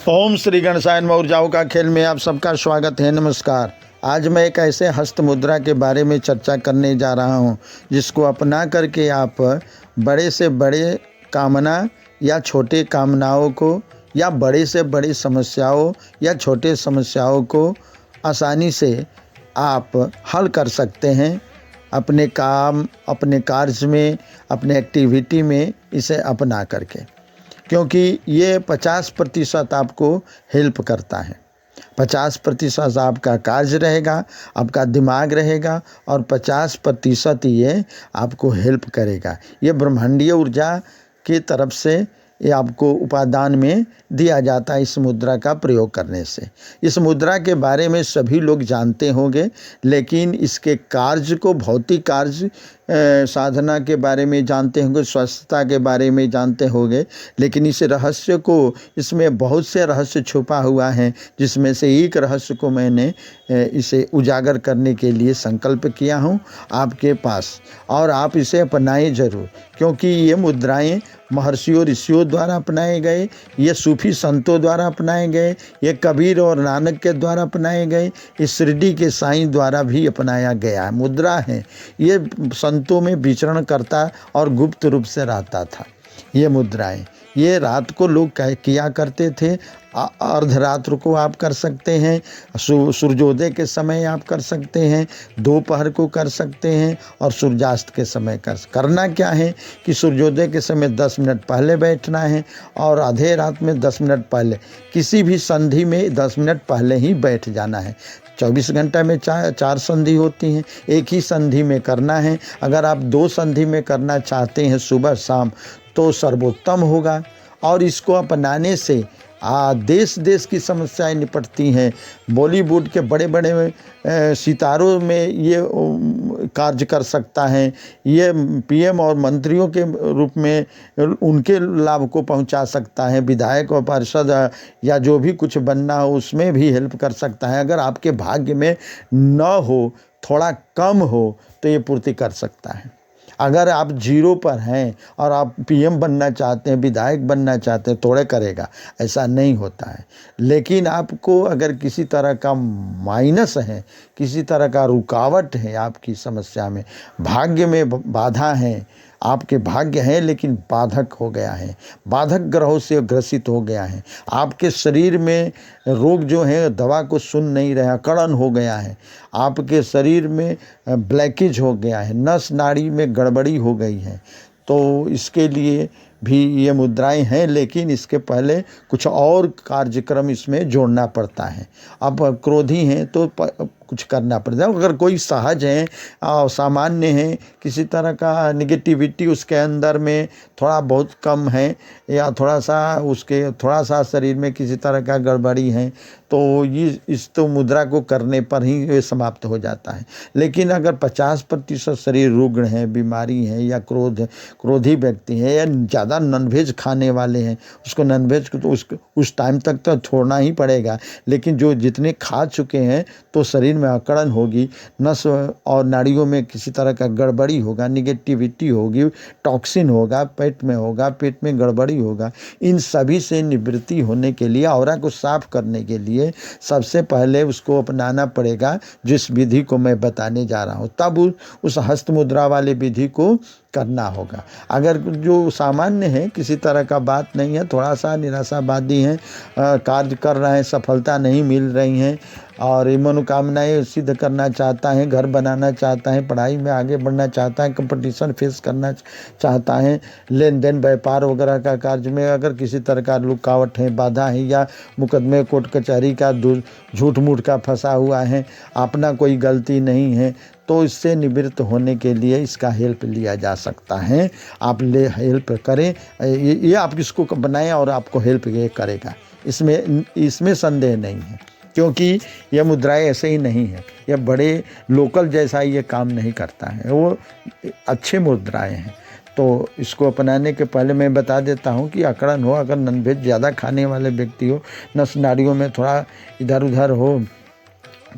ओम श्री गणेशाय नमः। ऊर्जाओं का खेल में आप सबका स्वागत है। नमस्कार। आज मैं एक ऐसे हस्त मुद्रा के बारे में चर्चा करने जा रहा हूं जिसको अपना करके आप बड़े से बड़े कामना या छोटे कामनाओं को या बड़े से बड़ी समस्याओं या छोटे समस्याओं को आसानी से आप हल कर सकते हैं। अपने काम, अपने कार्य में, अपने एक्टिविटी में इसे अपना करके, क्योंकि ये 50% आपको हेल्प करता है। 50% आपका कार्य रहेगा, आपका दिमाग रहेगा और 50% ये आपको हेल्प करेगा। ये ब्रह्मांडीय ऊर्जा की तरफ से ये आपको उपादान में दिया जाता है इस मुद्रा का प्रयोग करने से। इस मुद्रा के बारे में सभी लोग जानते होंगे, लेकिन इसके कार्य को, भौतिक कार्य साधना के बारे में जानते होंगे, स्वस्थता के बारे में जानते होंगे, लेकिन इस रहस्य को, इसमें बहुत से रहस्य छुपा हुआ है, जिसमें से एक रहस्य को मैंने इसे उजागर करने के लिए संकल्प किया हूँ आपके पास, और आप इसे अपनाएं ज़रूर, क्योंकि ये मुद्राएं महर्षियों ऋषियों द्वारा अपनाए गए, ये सूफी संतों द्वारा अपनाए गए, ये कबीर और नानक के द्वारा अपनाए गए, इस शिरडी के साईं द्वारा भी अपनाया गया है। मुद्रा है, ये संतों में विचरण करता और गुप्त रूप से रहता था। ये मुद्राएं, ये रात को लोग किया करते थे। अर्धरात्र को आप कर सकते हैं, सूर्योदय के समय आप कर सकते हैं, दोपहर को कर सकते हैं और सूर्यास्त के समय करना क्या है कि सूर्योदय के समय 10 मिनट पहले बैठना है और आधे रात में 10 मिनट पहले, किसी भी संधि में 10 मिनट पहले ही बैठ जाना है। 24 घंटा में चार संधि होती हैं, एक ही संधि में करना है। अगर आप 2 संधि में करना चाहते हैं सुबह शाम तो सर्वोत्तम होगा। और इसको अपनाने से देश देश की समस्याएं निपटती हैं। बॉलीवुड के बड़े बड़े सितारों में ये कार्य कर सकता है। ये पीएम और मंत्रियों के रूप में उनके लाभ को पहुंचा सकता है। विधायक और पार्षद या जो भी कुछ बनना हो उसमें भी हेल्प कर सकता है। अगर आपके भाग्य में न हो, थोड़ा कम हो, तो ये पूर्ति कर सकता है। अगर आप 0 पर हैं और आप पीएम बनना चाहते हैं, विधायक बनना चाहते हैं, थोड़े करेगा, ऐसा नहीं होता है। लेकिन आपको अगर किसी तरह का माइनस है, किसी तरह का रुकावट है आपकी समस्या में, भाग्य में बाधा है, आपके भाग्य हैं लेकिन बाधक हो गया है, बाधक ग्रहों से ग्रसित हो गया है, आपके शरीर में रोग जो है दवा को सुन नहीं रहा, कड़न हो गया है, आपके शरीर में ब्लैकेज हो गया है, नस नाड़ी में गड़बड़ी हो गई है, तो इसके लिए भी ये मुद्राएं हैं। लेकिन इसके पहले कुछ और कार्यक्रम इसमें जोड़ना पड़ता है। अब क्रोधी हैं तो कुछ करना पड़ता है। अगर कोई सहज है, सामान्य है, किसी तरह का निगेटिविटी उसके अंदर में थोड़ा बहुत कम है, या थोड़ा सा शरीर में किसी तरह का गड़बड़ी है, तो ये इस मुद्रा को करने पर ही ये समाप्त हो जाता है। लेकिन अगर 50% शरीर रुग्ण है, बीमारी है, या क्रोधी व्यक्ति है, या ज़्यादा नॉनवेज खाने वाले हैं, उसको नॉनवेज को तो उस टाइम तक तो छोड़ना ही पड़ेगा। लेकिन जो जितने खा चुके हैं तो शरीर में अकड़न होगी, नस और नाड़ियों में किसी तरह का गड़बड़ी होगा, निगेटिविटी होगी, टॉक्सिन होगा, पेट में गड़बड़ी होगा। इन सभी से निवृत्ति होने के लिए, ऑरा को साफ करने के लिए सबसे पहले उसको अपनाना पड़ेगा जिस विधि को मैं बताने जा रहा हूँ। तब उस हस्त मुद्रा वाले विधि को करना होगा। अगर जो सामान्य है, किसी तरह का बात नहीं है, थोड़ा सा निराशावादी हैं, कार्य कर रहे हैं, सफलता नहीं मिल रही हैं और मनोकामनाएं सिद्ध करना चाहता है, घर बनाना चाहता है, पढ़ाई में आगे बढ़ना चाहता है, कंपटीशन फेस करना चाहता है, लेन देन व्यापार वगैरह का कार्य में अगर किसी तरह का रुकावट है, बाधा है, या मुकदमे कोर्ट कचहरी का झूठ मूठ का फंसा हुआ है, अपना कोई गलती नहीं है, तो इससे निवृत्त होने के लिए इसका हेल्प लिया जा सकता है। आप हेल्प करें, ये आप इसको बनाएं और आपको हेल्प ये करेगा, इसमें संदेह नहीं है। क्योंकि यह मुद्राएं ऐसे ही नहीं है, यह बड़े लोकल जैसा ये काम नहीं करता है, वो अच्छे मुद्राएं हैं। तो इसको अपनाने के पहले मैं बता देता हूँ कि अकड़न हो, अगर नॉनवेज ज़्यादा खाने वाले व्यक्ति हो, नस नाड़ियों में थोड़ा इधर उधर हो,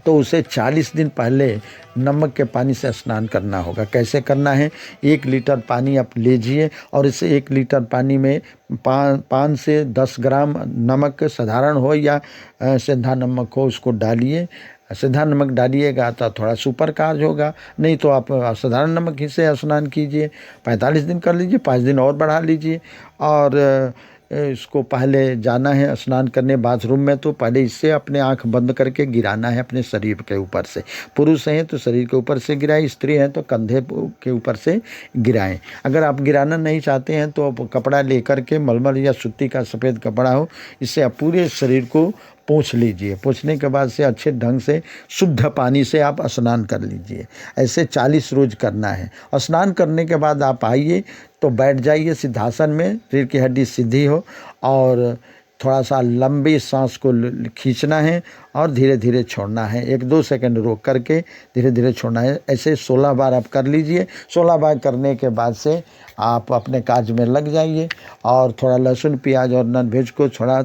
तो उसे 40 दिन पहले नमक के पानी से स्नान करना होगा। कैसे करना है? 1 लीटर पानी आप लीजिए और इसे 1 लीटर पानी में 5 से 10 ग्राम नमक, साधारण हो या सेंधा नमक हो, उसको डालिए। सीधा नमक डालिएगा तो थोड़ा सुपर कार्ज होगा, नहीं तो आप साधारण नमक ही से स्नान कीजिए। 45 दिन कर लीजिए, 5 दिन और बढ़ा लीजिए। और इसको पहले जाना है स्नान करने बाथरूम में, तो पहले इससे अपने आंख बंद करके गिराना है अपने शरीर के ऊपर से। पुरुष हैं तो शरीर के ऊपर से गिराएं, स्त्री हैं तो कंधे के ऊपर से गिराएं। अगर आप गिराना नहीं चाहते हैं तो आप कपड़ा लेकर के, मलमल या सूती का सफ़ेद कपड़ा हो, इससे आप पूरे शरीर को पोंछ लीजिए। पोंछने के बाद से अच्छे ढंग से शुद्ध पानी से आप स्नान कर लीजिए। ऐसे 40 रोज करना है। स्नान करने के बाद आप आइए तो बैठ जाइए सिद्धासन में, रीढ़ की हड्डी सीधी हो, और थोड़ा सा लंबी सांस को खींचना है और धीरे धीरे छोड़ना है। 1-2 सेकंड रोक करके धीरे धीरे छोड़ना है। ऐसे 16 बार आप कर लीजिए। 16 बार करने के बाद से आप अपने कार्य में लग जाइए। और थोड़ा लहसुन, प्याज और नॉन वेज को थोड़ा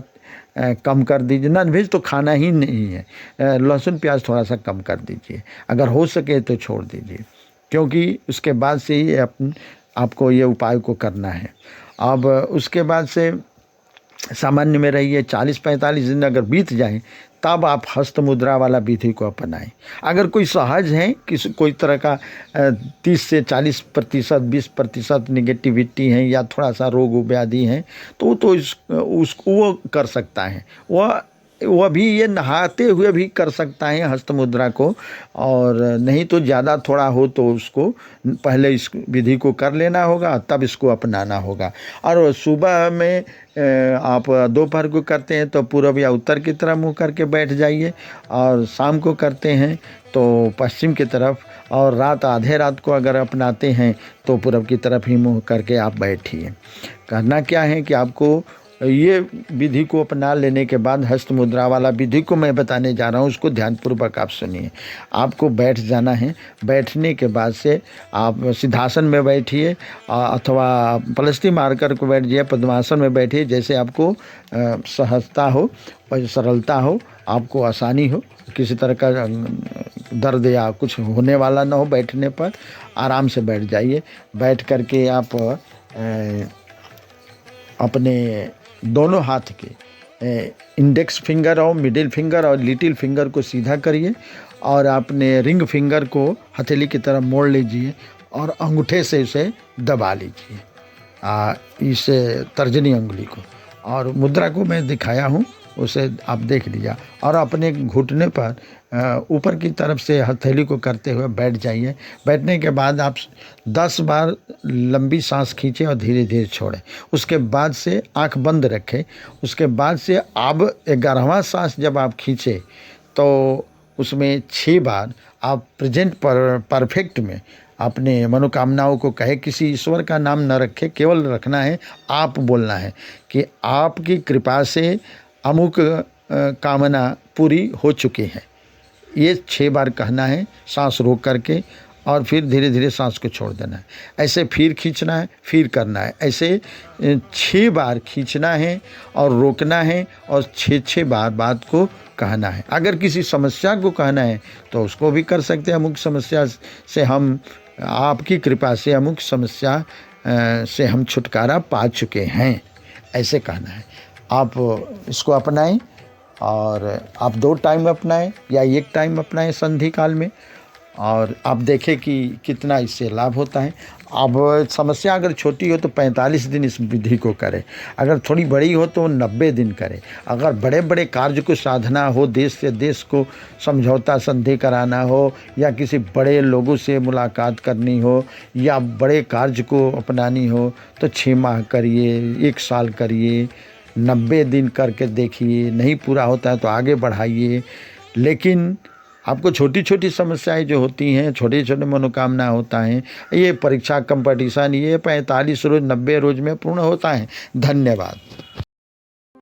कम कर दीजिए। नॉन वेज तो खाना ही नहीं है, लहसुन प्याज थोड़ा सा कम कर दीजिए। अगर हो सके तो छोड़ दीजिए, क्योंकि उसके बाद से ही आपको ये उपाय को करना है। अब उसके बाद से सामान्य में रहिए। 40-45 दिन अगर बीत जाएं तब आप हस्त मुद्रा वाला विधि को अपनाएं। अगर कोई सहज है, किसी कोई तरह का 30 से 40%, 20% निगेटिविटी है या थोड़ा सा रोग व्याधि है, तो उसको वो कर सकता है। वह भी ये नहाते हुए भी कर सकता है हस्त मुद्रा को। और नहीं तो ज़्यादा थोड़ा हो तो उसको पहले इस विधि को कर लेना होगा, तब इसको अपनाना होगा। और सुबह में आप दोपहर को करते हैं तो पूर्व या उत्तर की तरफ मुँह करके बैठ जाइए, और शाम को करते हैं तो पश्चिम की तरफ, और रात आधे रात को अगर अपनाते हैं तो पूर्व की तरफ ही मुँह करके आप बैठिए। करना क्या है कि आपको ये विधि को अपना लेने के बाद हस्त मुद्रा वाला विधि को मैं बताने जा रहा हूँ, उसको ध्यानपूर्वक आप सुनिए। आपको बैठ जाना है। बैठने के बाद से आप सिद्धासन में बैठिए अथवा पलस्ती मारकर को बैठ जाइए, पद्मासन में बैठिए, जैसे आपको सहजता हो और सरलता हो, आपको आसानी हो, किसी तरह का दर्द या कुछ होने वाला ना हो। बैठने पर आराम से बैठ जाइए। बैठ करके आप अपने दोनों हाथ के इंडेक्स फिंगर और मिडिल फिंगर और लिटिल फिंगर को सीधा करिए, और अपने रिंग फिंगर को हथेली की तरफ मोड़ लीजिए और अंगूठे से इसे दबा लीजिए, इस तर्जनी अंगुली को। और मुद्रा को मैं दिखाया हूँ, उसे आप देख लीजिए। और अपने घुटने पर ऊपर की तरफ से हथेली को करते हुए बैठ जाइए। बैठने के बाद आप 10 बार लंबी सांस खींचें और धीरे धीरे छोड़ें। उसके बाद से आंख बंद रखें। उसके बाद से अब 11वां सांस जब आप खींचें तो उसमें 6 बार आप प्रेजेंट परफेक्ट में अपने मनोकामनाओं को कहे। किसी ईश्वर का नाम न रखे, केवल रखना है, आप बोलना है कि आपकी कृपा से अमुक कामना पूरी हो चुकी है। ये 6 बार कहना है सांस रोक करके, और फिर धीरे धीरे सांस को छोड़ देना है। ऐसे फिर खींचना है, फिर करना है। ऐसे 6 बार खींचना है और रोकना है, और 6 बार बात को कहना है। अगर किसी समस्या को कहना है तो उसको भी कर सकते हैं। अमुक समस्या से हम, आपकी कृपा से अमुक समस्या से हम छुटकारा पा चुके हैं, ऐसे कहना है। आप इसको अपनाएं, और आप 2 टाइम अपनाएं या 1 टाइम अपनाएं संधि काल में, और आप देखें कि कितना इससे लाभ होता है। अब समस्या अगर छोटी हो तो 45 दिन इस विधि को करें। अगर थोड़ी बड़ी हो तो 90 दिन करें। अगर बड़े बड़े कार्य को साधना हो, देश से देश को समझौता संधि कराना हो, या किसी बड़े लोगों से मुलाकात करनी हो, या बड़े कार्य को अपनानी हो, तो 6 माह करिए, 1 साल करिए, 90 दिन करके देखिए। नहीं पूरा होता है तो आगे बढ़ाइए। लेकिन आपको छोटी छोटी समस्याएं जो होती हैं, छोटे छोटे मनोकामना होता है, ये परीक्षा कंपटीशन, ये 45 रोज 90 रोज में पूर्ण होता है। धन्यवाद।